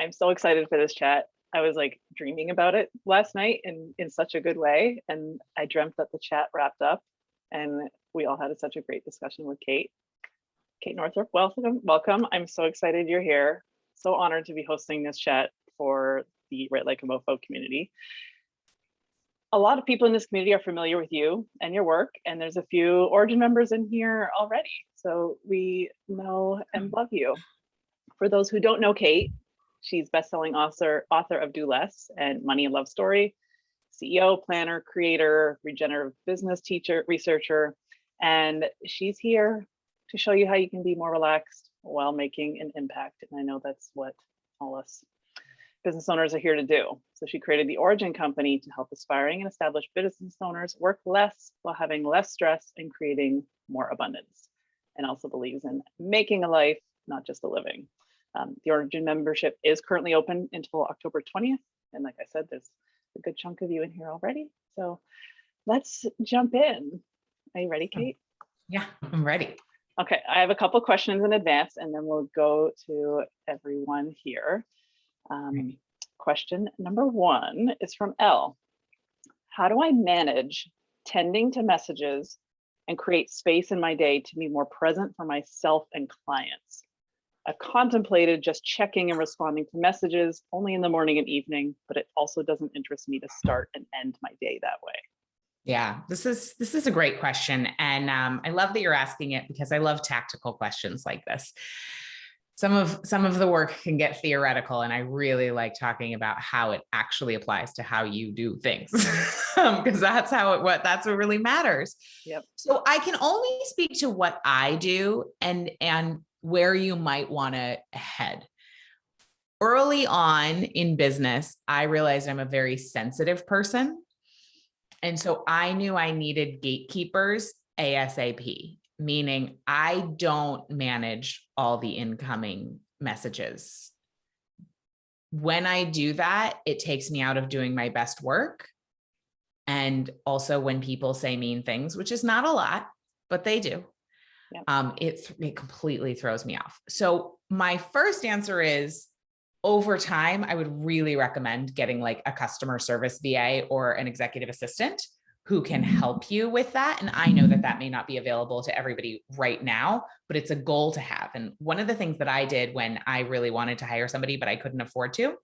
I'm so excited for this chat. I was like dreaming about it last night in such a good way. And I dreamt that the chat wrapped up and we all had such a great discussion with Kate. Kate Northrup, welcome. I'm so excited you're here. So honored to be hosting this chat for the Write Like a MOFO community. A lot of people in this community are familiar with you and your work, and there's a few Origin members in here already. So we know and love you. For those who don't know Kate, she's best-selling author of Do Less and Money and Love Story, CEO, planner, creator, regenerative business teacher, researcher, and she's here to show you how you can be more relaxed while making an impact. And I know that's what all us business owners are here to do. So she created the Origin Company to help aspiring and established business owners work less while having less stress and creating more abundance, and also believes in making a life, not just a living. The Origin membership is currently open until October 20th. And like I said, there's a good chunk of you in here already. So let's jump in. Are you ready, Kate? Yeah, I'm ready. Okay, I have a couple questions in advance and then we'll go to everyone here. Question number one is from Elle. How do I manage tending to messages and create space in my day to be more present for myself and clients? I've contemplated just checking and responding to messages only in the morning and evening, but it also doesn't interest me to start and end my day that way. Yeah, this is a great question. And I love that you're asking it because I love tactical questions like this. Some of the work can get theoretical, and I really like talking about how it actually applies to how you do things, because that's what really matters. Yep. So I can only speak to what I do and where you might want to head. Early on in business, I realized I'm a very sensitive person. And so I knew I needed gatekeepers ASAP, meaning I don't manage all the incoming messages. When I do that, it takes me out of doing my best work. And also when people say mean things, which is not a lot, but they do. Yep. It completely throws me off. So my first answer is, over time, I would really recommend getting like a customer service VA or an executive assistant who can help you with that. And I know that may not be available to everybody right now, but it's a goal to have. And one of the things that I did when I really wanted to hire somebody, but I couldn't afford to,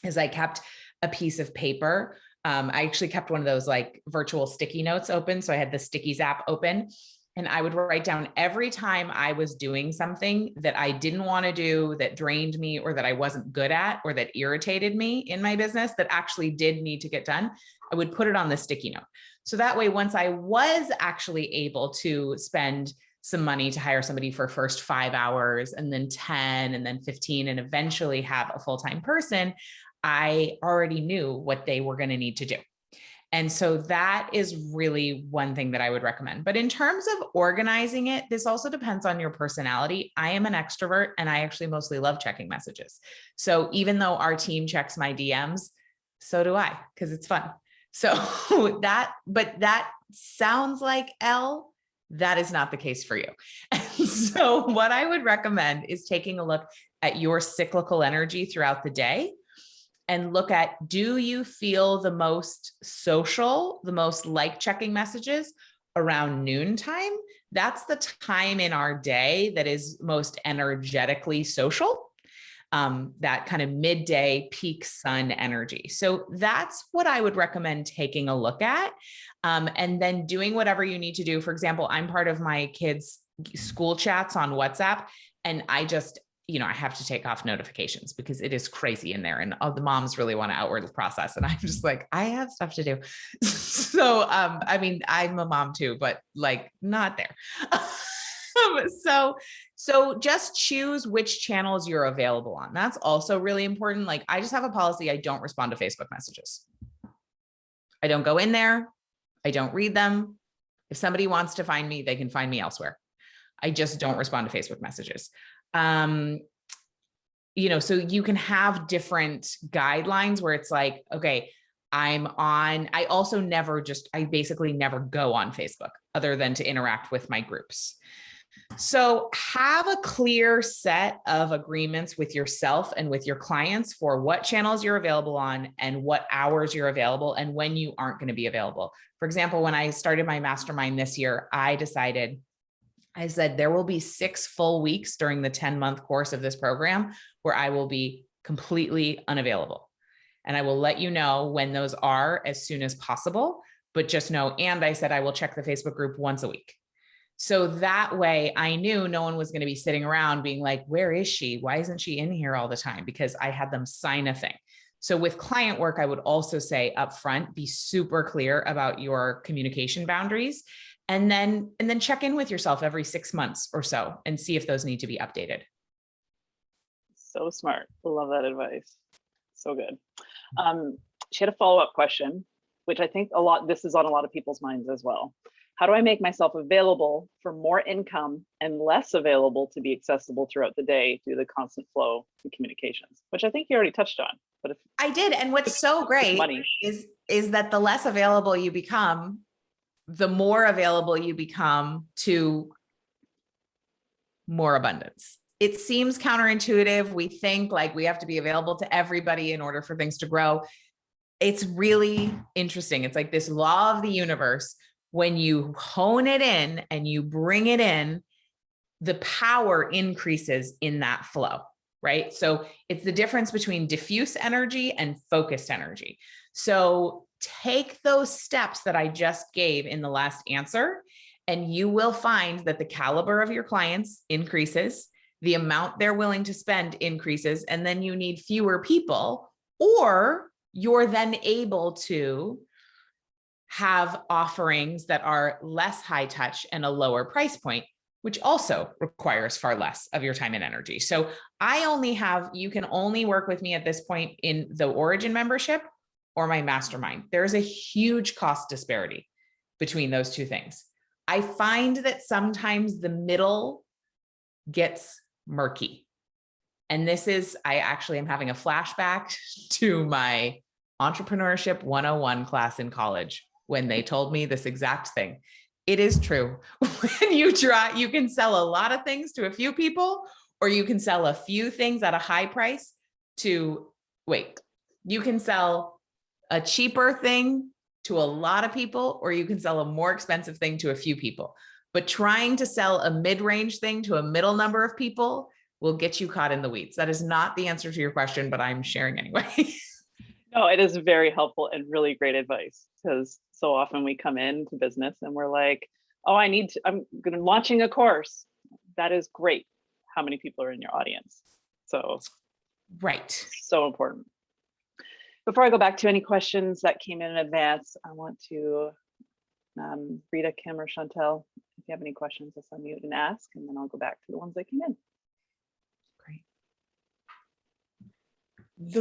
is I kept a piece of paper. I actually kept one of those like virtual sticky notes open. So I had the Stickies app open. And I would write down every time I was doing something that I didn't want to do, that drained me, or that I wasn't good at, or that irritated me in my business that actually did need to get done. I would put it on the sticky note. So that way, once I was actually able to spend some money to hire somebody for first 5 hours and then 10 and then 15 and eventually have a full-time person, I already knew what they were going to need to do. And so that is really one thing that I would recommend. But in terms of organizing it, this also depends on your personality. I am an extrovert and I actually mostly love checking messages. So even though our team checks my DMs, so do I, because it's fun. So that sounds like Elle. That is not the case for you. And so what I would recommend is taking a look at your cyclical energy throughout the day and look at, do you feel the most social, the most like checking messages around noontime? That's the time in our day that is most energetically social, that kind of midday peak sun energy. So that's what I would recommend taking a look at, and then doing whatever you need to do. For example, I'm part of my kids' school chats on WhatsApp, and I just, I have to take off notifications because it is crazy in there. And the moms really want to outward process. And I'm just like, I have stuff to do. So, I mean, I'm a mom too, but like not there. So just choose which channels you're available on. That's also really important. Like I just have a policy. I don't respond to Facebook messages. I don't go in there. I don't read them. If somebody wants to find me, they can find me elsewhere. I just don't respond to Facebook messages. So you can have different guidelines where it's like, okay, I basically never go on Facebook other than to interact with my groups. So have a clear set of agreements with yourself and with your clients for what channels you're available on and what hours you're available and when you aren't going to be available. For example, when I started my mastermind this year, I said, there will be 6 full weeks during the 10-month course of this program where I will be completely unavailable. And I will let you know when those are as soon as possible, but just know, and I said, I will check the Facebook group once a week. So that way I knew no one was going to be sitting around being like, where is she? Why isn't she in here all the time? Because I had them sign a thing. So with client work, I would also say upfront, be super clear about your communication boundaries, and then check in with yourself every 6 months or so and see if those need to be updated. So smart. Love that advice. So good. She had a follow-up question, which I think this is on a lot of people's minds as well. How do I make myself available for more income and less available to be accessible throughout the day due to the constant flow of communications, which I think you already touched on. But if I did. And what's so great is that the less available you become, the more available you become to more abundance. It seems counterintuitive. We think like we have to be available to everybody in order for things to grow. It's really interesting. It's like this law of the universe. When you hone it in and you bring it in, the power increases in that flow, right? So it's the difference between diffuse energy and focused energy. So take those steps that I just gave in the last answer, and you will find that the caliber of your clients increases, the amount they're willing to spend increases, and then you need fewer people, or you're then able to have offerings that are less high touch and a lower price point, which also requires far less of your time and energy. So you can only work with me at this point in the Origin membership or my mastermind. There's a huge cost disparity between those two things. I find that sometimes the middle gets murky. And I actually am having a flashback to my entrepreneurship 101 class in college when they told me this exact thing. It is true. When you can sell a lot of things to a few people, or you can sell a few things at a high price you can sell a cheaper thing to a lot of people, or you can sell a more expensive thing to a few people. But trying to sell a mid-range thing to a middle number of people will get you caught in the weeds. That is not the answer to your question, but I'm sharing anyway. No, it is very helpful and really great advice, because so often we come into business and we're like, oh, I'm launching a course. That is great. How many people are in your audience? So, right. So important. Before I go back to any questions that came in advance, I want to, Rita, Kim, or Chantel, if you have any questions, just unmute and ask, and then I'll go back to the ones that came in. Great.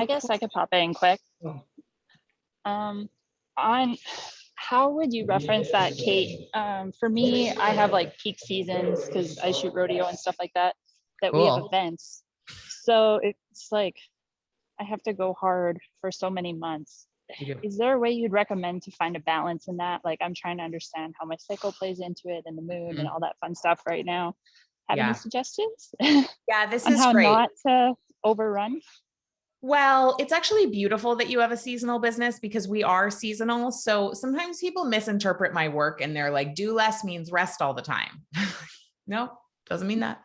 I guess I could pop in quick. On how would you reference that, Kate? For me, I have like peak seasons because I shoot rodeo and stuff like that, Cool. We have events. So it's like I have to go hard for so many months. Is there a way you'd recommend to find a balance in that? Like, I'm trying to understand how my cycle plays into it and the moon and all that fun stuff right now. Have any suggestions? Yeah, this on is how great. Not to overrun. Well, it's actually beautiful that you have a seasonal business, because we are seasonal. So sometimes people misinterpret my work and they're like, do less means rest all the time. No, doesn't mean that.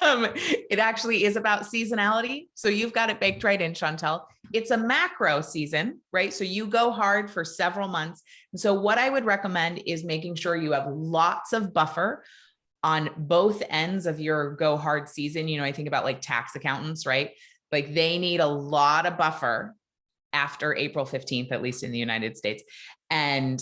It actually is about seasonality. So you've got it baked right in, Chantel. It's a macro season, right? So you go hard for several months. And so what I would recommend is making sure you have lots of buffer on both ends of your go hard season. I think about like tax accountants, right? Like they need a lot of buffer after April 15th, at least in the United States, and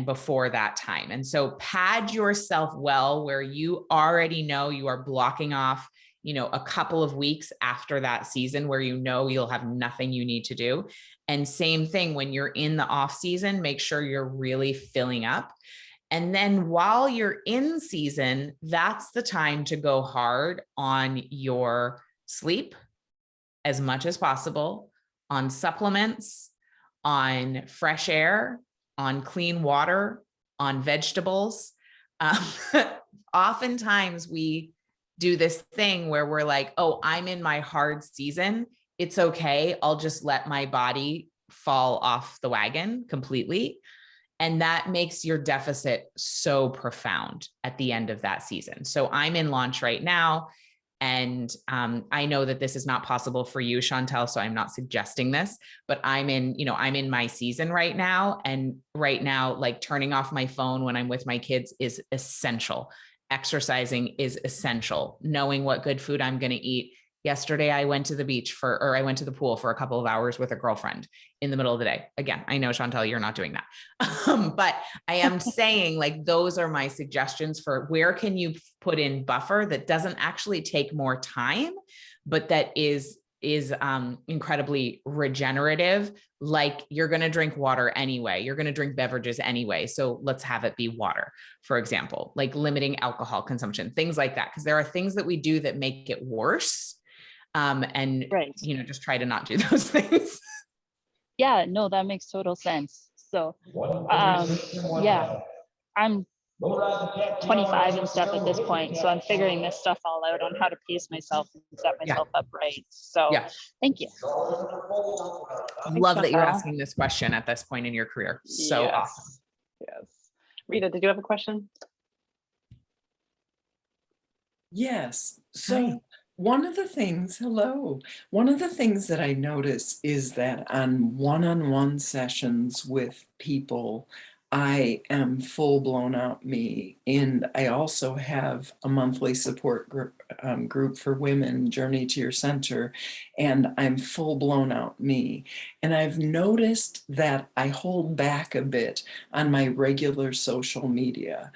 before that time. And so pad yourself well where you already know you are blocking off, a couple of weeks after that season where you'll have nothing you need to do. And same thing when you're in the off season, make sure you're really filling up. And then while you're in season, that's the time to go hard on your sleep as much as possible, on supplements, on fresh air, on clean water, on vegetables. Um, oftentimes we do this thing where we're like, oh, I'm in my hard season. It's okay. I'll just let my body fall off the wagon completely. And that makes your deficit so profound at the end of that season. So I'm in launch right now. And I know that this is not possible for you, Chantel, so I'm not suggesting this, but I'm in my season right now. And right now, like turning off my phone when I'm with my kids is essential. Exercising is essential. Knowing what good food I'm going to eat. Yesterday, I went to the beach I went to the pool for a couple of hours with a girlfriend in the middle of the day. Again, I know, Chantel, you're not doing that. But I am saying, like, those are my suggestions for where can you put in buffer that doesn't actually take more time, but that is incredibly regenerative. Like, you're going to drink water anyway. You're going to drink beverages anyway. So let's have it be water, for example, like limiting alcohol consumption, things like that. Because there are things that we do that make it worse. And, Right. just try to not do those things. Yeah, no, that makes total sense. So, yeah, I'm 25 and stuff at this point. So I'm figuring this stuff all out on how to pace myself and set myself up right. So thank you. Love that you're asking this question at this point in your career. So awesome. Yes. Rita, did you have a question? Yes. So one of the things that I notice is that on one-on-one sessions with people, I am full blown out me. And I also have a monthly support group for women, Journey to Your Center, and I'm full blown out me. And I've noticed that I hold back a bit on my regular social media.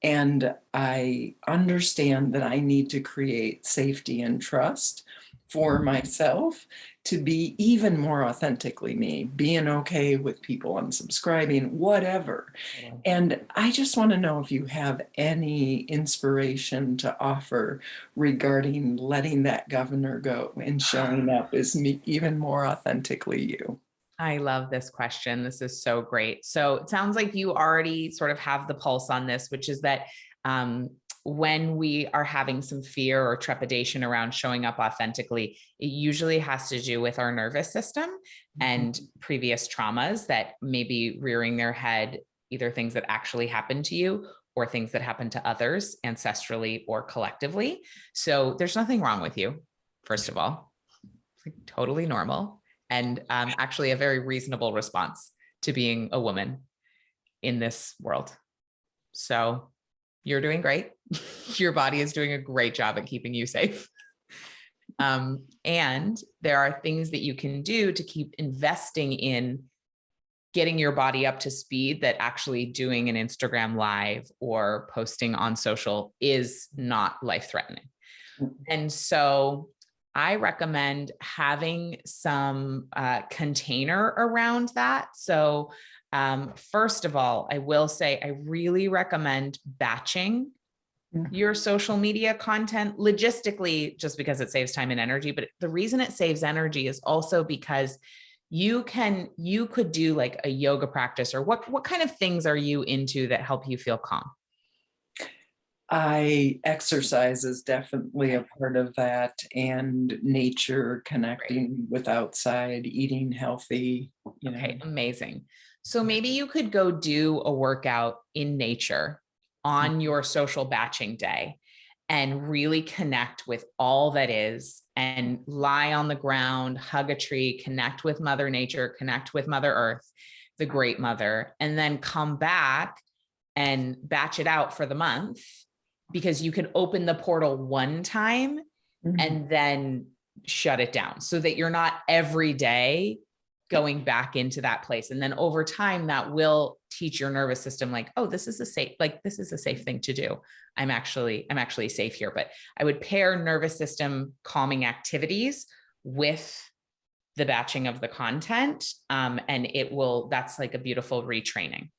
And I understand that I need to create safety and trust for myself to be even more authentically me, being okay with people unsubscribing, whatever. And I just want to know if you have any inspiration to offer regarding letting that governor go and showing up as me, even more authentically you. I love this question. This is so great. So it sounds like you already sort of have the pulse on this, which is that when we are having some fear or trepidation around showing up authentically, it usually has to do with our nervous system and previous traumas that may be rearing their head, either things that actually happened to you or things that happened to others ancestrally or collectively. So there's nothing wrong with you, first of all. It's like totally normal. And actually a very reasonable response to being a woman in this world. So you're doing great. Your body is doing a great job at keeping you safe. And there are things that you can do to keep investing in getting your body up to speed that actually doing an Instagram live or posting on social is not life-threatening. And so I recommend having some container around that. So first of all, I will say I really recommend batching your social media content logistically, just because it saves time and energy. But the reason it saves energy is also because you could do like a yoga practice, or what kind of things are you into that help you feel calm? Exercise is definitely a part of that, and nature, connecting with outside, eating healthy. Okay, amazing. So maybe you could go do a workout in nature on your social batching day and really connect with all that is, and lie on the ground, hug a tree, connect with Mother Nature, connect with Mother Earth, the Great Mother, and then come back and batch it out for the month. Because you can open the portal one time and then shut it down, so that you're not every day going back into that place. And then over time, that will teach your nervous system, like, oh, this is a safe thing to do. I'm actually safe here. But I would pair nervous system calming activities with the batching of the content. And that's like a beautiful retraining.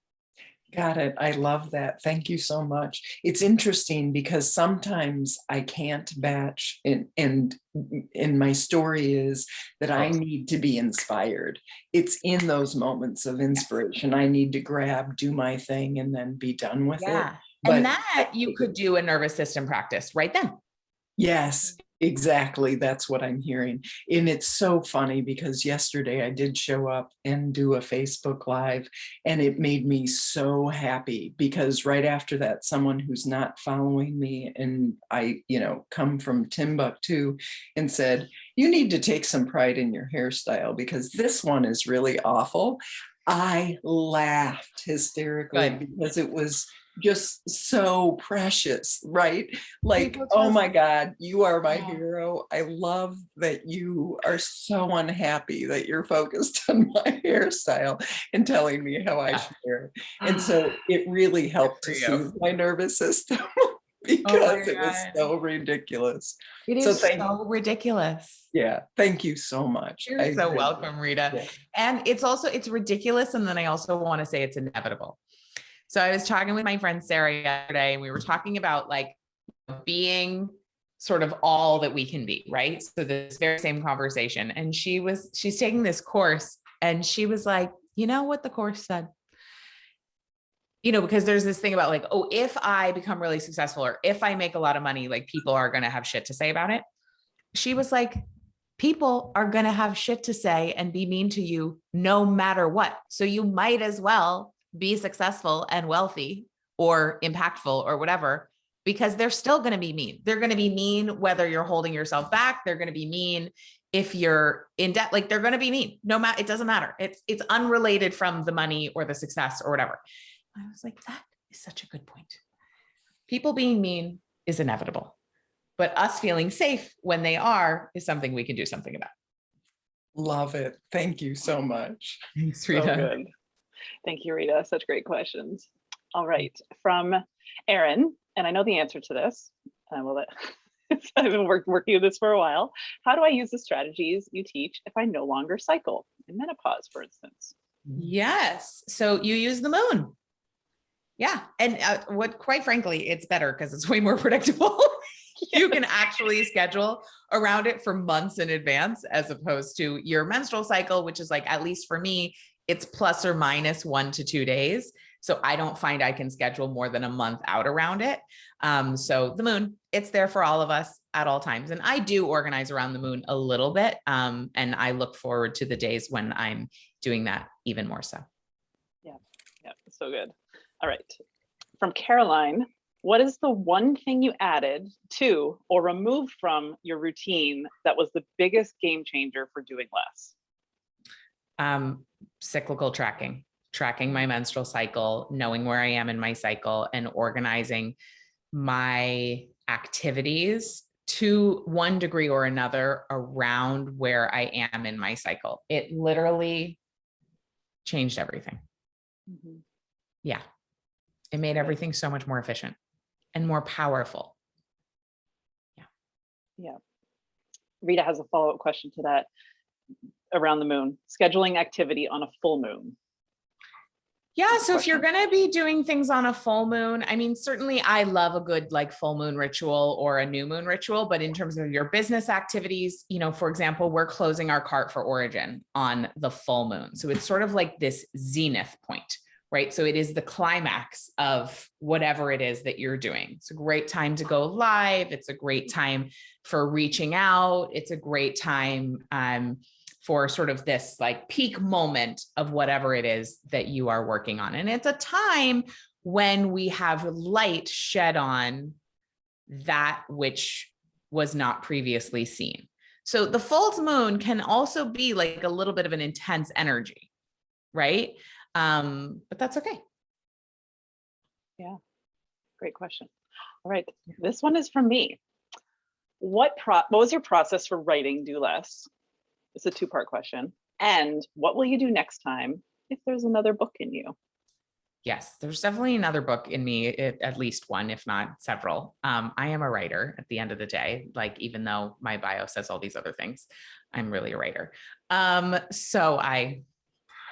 Got it. I love that. Thank you so much. It's interesting because sometimes I can't batch, and my story is that I need to be inspired. It's in those moments of inspiration. I need to do my thing and then be done with it. And that you could do a nervous system practice right then. Yes, exactly. That's what I'm hearing. And it's so funny because yesterday I did show up and do a Facebook Live, and it made me so happy because right after that, someone who's not following me, and I, come from Timbuktu, and said, you need to take some pride in your hairstyle because this one is really awful. I laughed hysterically because it was just so precious, right? Like, oh my God, you are my hero. I love that you are so unhappy that you're focused on my hairstyle and telling me how I should wear it. And so it really helped to soothe my nervous system because it was so ridiculous. It is so ridiculous. Yeah. Thank you so much. You're so welcome, Rita. Yeah. And it's ridiculous. And then I also want to say it's inevitable. So I was talking with my friend Sarah yesterday, and we were talking about like being sort of all that we can be, right? So this very same conversation. And she's taking this course, and she was like, you know what the course said? Because there's this thing about like, oh, if I become really successful or if I make a lot of money, like people are going to have shit to say about it. She was like, people are going to have shit to say and be mean to you no matter what. So you might as well be successful and wealthy or impactful or whatever, because they're still going to be mean. They're going to be mean whether you're holding yourself back. They're going to be mean if you're in debt. Like they're going to be mean. No matter, it doesn't matter. It's unrelated from the money or the success or whatever. I was like, that is such a good point. People being mean is inevitable, but us feeling safe when they are is something we can do something about. Love it. Thank you so much. Thanks, Rita. So good. Thank you, Rita. Such great questions. All right, from Erin, and I know the answer to this. I will I've been working with this for a while. How do I use the strategies you teach if I no longer cycle in menopause, for instance? Yes. So you use the moon. Yeah. And quite frankly, it's better because it's way more predictable. You can actually schedule around it for months in advance, as opposed to your menstrual cycle, which is like, at least for me, it's plus or minus 1 to 2 days. So I don't find I can schedule more than a month out around it. So the moon, it's there for all of us at all times. And I do organize around the moon a little bit. And I look forward to the days when I'm doing that even more so. Yeah, so good. All right. From Caroline, what is the one thing you added to or removed from your routine that was the biggest game changer for doing less? Cyclical tracking my menstrual cycle, knowing where I am in my cycle, and organizing my activities to one degree or another around where I am in my cycle. It literally changed everything. Mm-hmm. Yeah. It made everything so much more efficient and more powerful. Yeah. Rita has a follow-up question to that around the moon, scheduling activity on a full moon. Yeah. So if you're going to be doing things on a full moon, I mean, certainly I love a good like full moon ritual or a new moon ritual, but in terms of your business activities, for example, we're closing our cart for Origin on the full moon. So it's sort of like this zenith point, right? So it is the climax of whatever it is that you're doing. It's a great time to go live. It's a great time for reaching out. It's a great time, for sort of this like peak moment of whatever it is that you are working on. And it's a time when we have light shed on that which was not previously seen. So the full moon can also be like a little bit of an intense energy, right? But that's okay. Yeah, great question. All right, this one is from me. What was your process for writing Do Less? It's a 2-part question. And what will you do next time if there's another book in you? Yes, there's definitely another book in me, at least one, if not several. I am a writer at the end of the day, like, even though my bio says all these other things, I'm really a writer. So I'm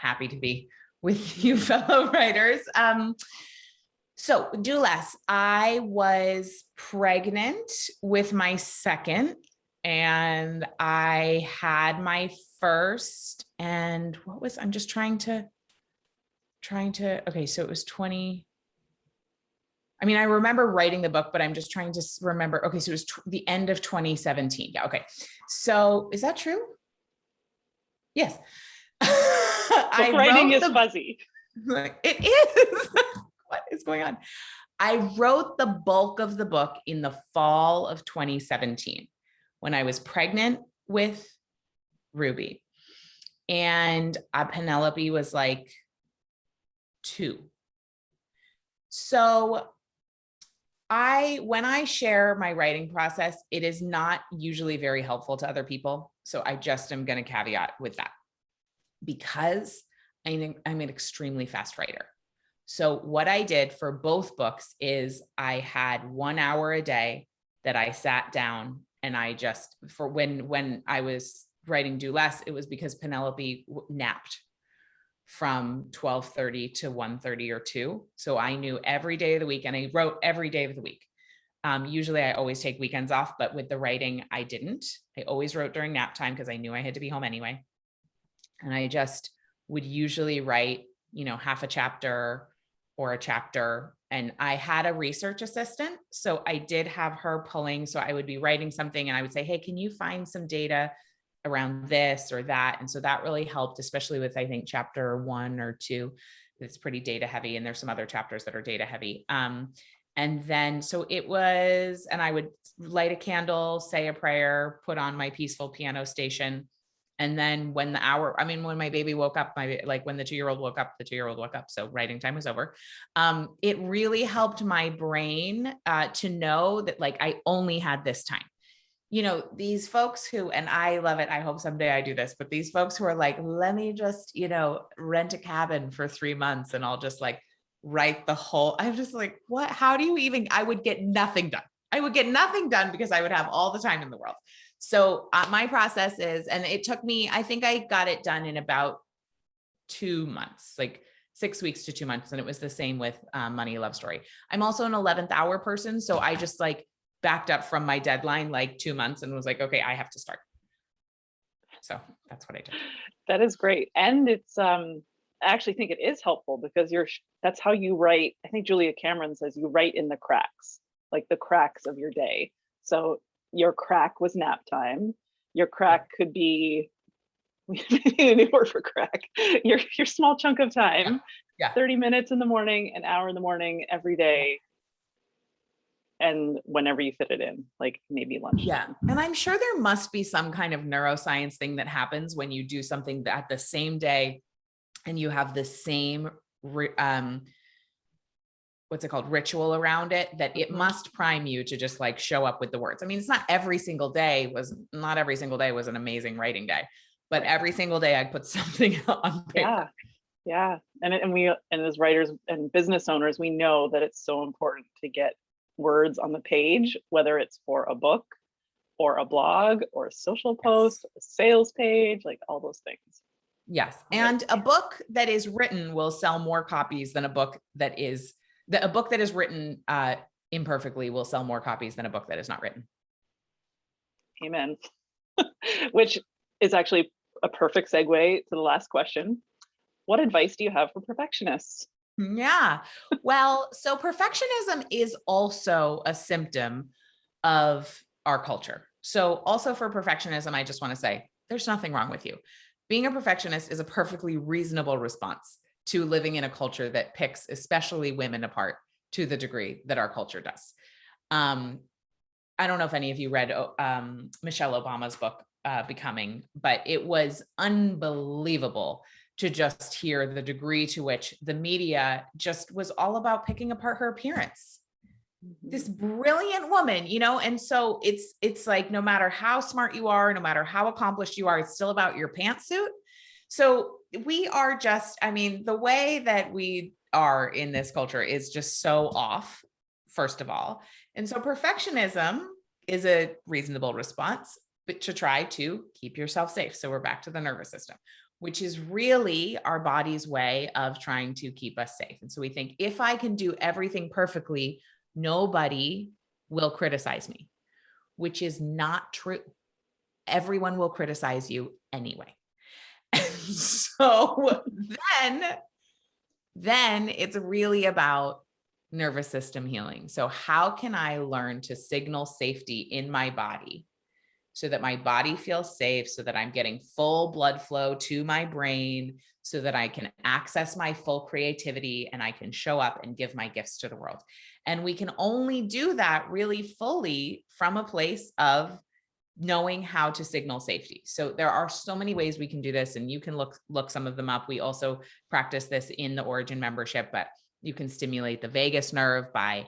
happy to be with you fellow writers. So Do Less. I was pregnant with my second, and I had my first, and I'm just trying to, okay. So it was I mean, I remember writing the book, but I'm just trying to remember. Okay. So it was the end of 2017. Yeah. Okay. So is that true? Yes. Book writing is fuzzy. It is. What is going on? I wrote the bulk of the book in the fall of 2017 when I was pregnant with Ruby, and Penelope was like 2. So when I share my writing process, it is not usually very helpful to other people. So I just am going to caveat with that, because I'm an extremely fast writer. So what I did for both books is I had 1 hour a day that I sat down, and I just, for when I was writing Do Less, it was because Penelope napped from 12:30 to 1:30 or 2. So I knew every day of the week, and I wrote every day of the week. Usually I always take weekends off, but with the writing, I didn't. I always wrote during nap time because I knew I had to be home anyway. And I just would usually write, half a chapter or a chapter. And I had a research assistant, so I did have her pulling. So I would be writing something and I would say, hey, can you find some data around this or that? And so that really helped, especially with, I think, chapter 1 or 2, it's pretty data heavy. And there's some other chapters that are data heavy. And then, so it was, and I would light a candle, say a prayer, put on my peaceful piano station. And then when when my baby woke up, when the 2-year-old woke up, the 2-year-old woke up. So writing time was over. It really helped my brain to know that I only had this time. These folks who, and I love it, I hope someday I do this, but these folks who are like, let me just, rent a cabin for 3 months and I'll just write the whole, I'm just like, what, how do you even, I would get nothing done. I would get nothing done because I would have all the time in the world. So my process is, and it took me, I think I got it done in about 2 months, 6 weeks to 2 months. And it was the same with Money Love Story. I'm also an 11th hour person. So I just backed up from my deadline 2 months and was like, okay, I have to start. So that's what I did. That is great. And it's, I actually think it is helpful because that's how you write. I think Julia Cameron says you write in the cracks, the cracks of your day. So your crack was nap time. Your crack could be a new word for crack. Your small chunk of time, 30 minutes in the morning, an hour in the morning, every day. And whenever you fit it in, maybe lunch. Yeah. And I'm sure there must be some kind of neuroscience thing that happens when you do something at the same day and you have the same, what's it called, ritual around it, that it must prime you to just show up with the words. I mean, it's not every single day was an amazing writing day, but every single day I'd put something on paper. Yeah. And as writers and business owners, we know that it's so important to get words on the page, whether it's for a book or a blog or a social post, a sales page, all those things. Yes. And a book that is written will sell more copies than a book that is written imperfectly will sell more copies than a book that is not written. Amen. Which is actually a perfect segue to the last question. What advice do you have for perfectionists? Yeah. Well, so perfectionism is also a symptom of our culture. So also for perfectionism, I just want to say there's nothing wrong with you. Being a perfectionist is a perfectly reasonable response to living in a culture that picks especially women apart to the degree that our culture does. I don't know if any of you read Michelle Obama's book, Becoming, but it was unbelievable to just hear the degree to which the media just was all about picking apart her appearance. This brilliant woman, and so it's no matter how smart you are, no matter how accomplished you are, it's still about your pantsuit. So we are just, the way that we are in this culture is just so off, first of all. And so perfectionism is a reasonable response, but to try to keep yourself safe. So we're back to the nervous system, which is really our body's way of trying to keep us safe. And so we think, if I can do everything perfectly, nobody will criticize me, which is not true. Everyone will criticize you anyway. So then it's really about nervous system healing. So how can I learn to signal safety in my body so that my body feels safe, so that I'm getting full blood flow to my brain, so that I can access my full creativity and I can show up and give my gifts to the world. And we can only do that really fully from a place of knowing how to signal safety. So there are so many ways we can do this, and you can look some of them up. We also practice this in the Origin membership, but you can stimulate the vagus nerve by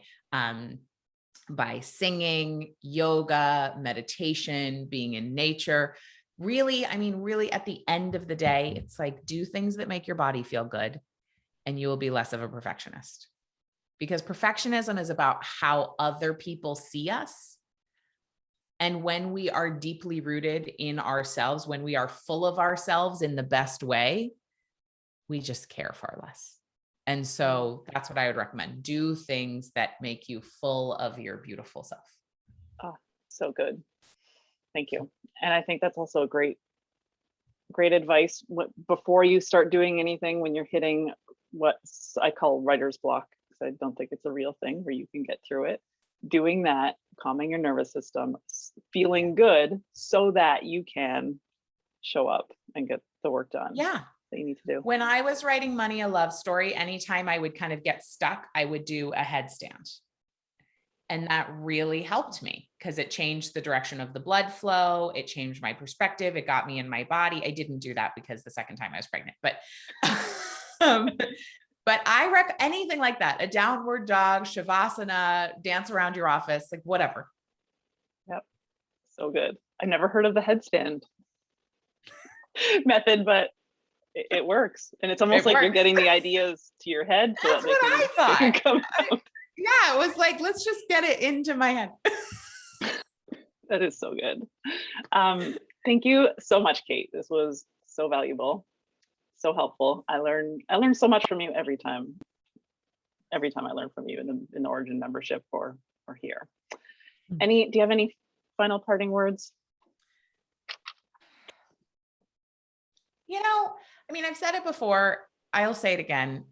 singing, yoga, meditation, being in nature. Really, I mean, really at the end of the day, it's like, do things that make your body feel good and you will be less of a perfectionist. Because perfectionism is about how other people see us. And when we are deeply rooted in ourselves, when we are full of ourselves in the best way, we just care far less. And so that's what I would recommend. Do things that make you full of your beautiful self. Oh, so good. Thank you. And I think that's also a great advice before you start doing anything, when you're hitting what I call writer's block, because I don't think it's a real thing where you can get through it. Doing that, calming your nervous system, feeling good so that you can show up and get the work done. Yeah. That you need to do. When I was writing Money, a Love Story, anytime I would kind of get stuck, I would do a headstand. And that really helped me because it changed the direction of the blood flow. It changed my perspective. It got me in my body. I didn't do that because the second time I was pregnant, but, but I recommend anything like that, a downward dog, Shavasana, dance around your office, like whatever. Yep. So good. I've never heard of the headstand method, but it works. And it's almost like you're getting the ideas to your head. So That's that what I thought. they can come out. Yeah, it was like, let's just get it into my head. That is so good. Thank you so much, Kate. This was so valuable, so helpful. I learn so much from you every time. Every time I learn from you in the Origin membership or here. Do you have any final parting words? You know, I mean, I've said it before, I'll say it again.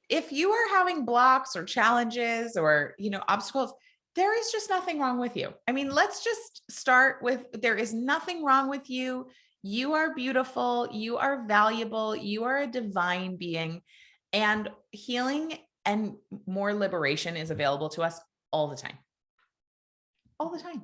If you are having blocks or challenges or, obstacles, there is just nothing wrong with you. I mean, let's just start with, there is nothing wrong with you. You are beautiful. You are valuable. You are a divine being, and healing and more liberation is available to us all the time. All the time.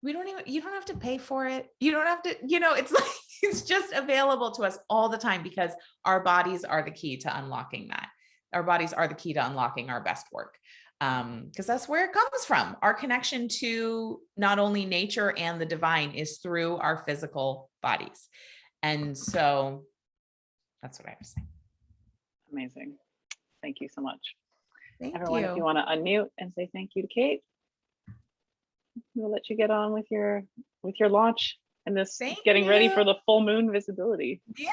You don't have to pay for it. You don't have to, it's like, it's just available to us all the time because our bodies are the key to unlocking that. Our bodies are the key to unlocking our best work. Because that's where it comes from. Our connection to not only nature and the divine is through our physical bodies. And so that's what I was saying. Amazing. Thank you so much. Thank Everyone, you. if you want to unmute and say thank you to Kate, we'll let you get on with your launch and this getting ready for the full moon visibility. Yeah,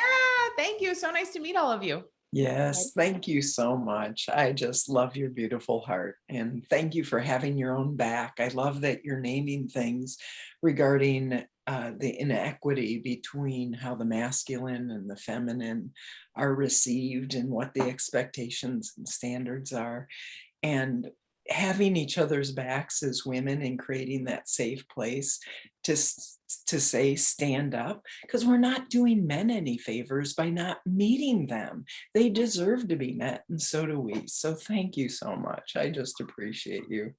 thank you. So nice to meet all of you. Yes, thank you so much. I just love your beautiful heart. And thank you for having your own back. I love that you're naming things regarding the inequity between how the masculine and the feminine are received and what the expectations and standards are. And having each other's backs as women and creating that safe place to say stand up, because we're not doing men any favors by not meeting them. They deserve to be met, and so do we. So thank you so much. I just appreciate you.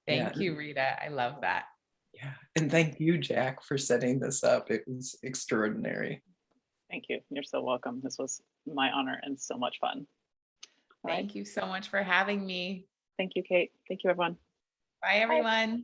Thank you, Rita. I love that. Yeah, and thank you, Jack, for setting this up. It was extraordinary. Thank you. You're so welcome. This was my honor and so much fun. Thank you so much for having me. Thank you, Kate. Thank you, everyone. Bye, everyone. Bye.